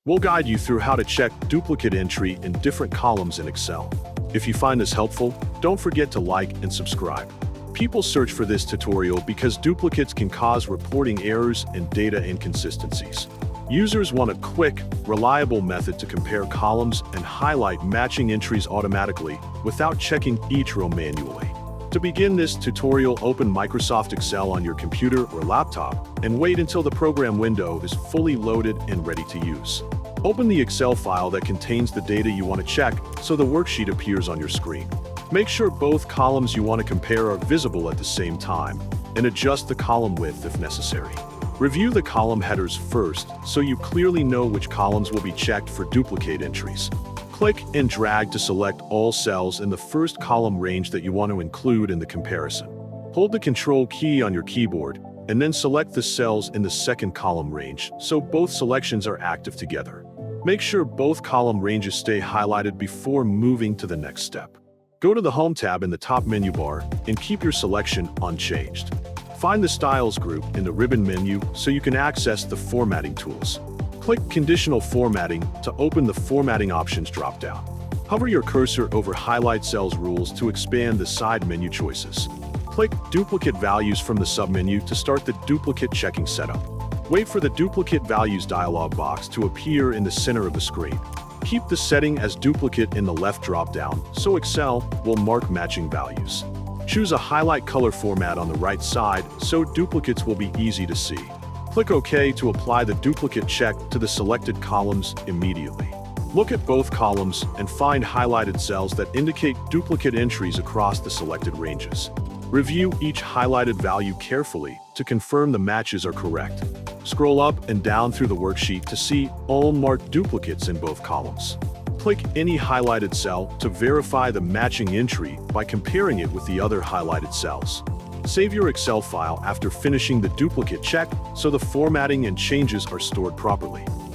We'll guide you through how to check duplicate entry in different columns in Excel. If you find this helpful, don't forget to like and subscribe. People search for this tutorial because duplicates can cause reporting errors and data inconsistencies. Users want a quick, reliable method to compare columns and highlight matching entries automatically without checking each row manually. To begin this tutorial, open Microsoft Excel on your computer or laptop and wait until the program window is fully loaded and ready to use. Open the Excel file that contains the data you want to check so the worksheet appears on your screen. Make sure both columns you want to compare are visible at the same time, and adjust the column width if necessary. Review the column headers first so you clearly know which columns will be checked for duplicate entries. Click and drag to select all cells in the first column range that you want to include in the comparison. Hold the Control key on your keyboard, and then select the cells in the second column range so both selections are active together. Make sure both column ranges stay highlighted before moving to the next step. Go to the Home tab in the top menu bar and keep your selection unchanged. Find the Styles group in the ribbon menu so you can access the formatting tools. Click Conditional Formatting to open the Formatting Options drop-down. Hover your cursor over Highlight Cells rules to expand the side menu choices. Click Duplicate Values from the submenu to start the duplicate checking setup. Wait for the Duplicate Values dialog box to appear in the center of the screen. Keep the setting as duplicate in the left drop-down so Excel will mark matching values. Choose a highlight color format on the right side so duplicates will be easy to see. Click OK to apply the duplicate check to the selected columns immediately. Look at both columns and find highlighted cells that indicate duplicate entries across the selected ranges. Review each highlighted value carefully to confirm the matches are correct. Scroll up and down through the worksheet to see all marked duplicates in both columns. Click any highlighted cell to verify the matching entry by comparing it with the other highlighted cells. Save your Excel file after finishing the duplicate check so the formatting and changes are stored properly.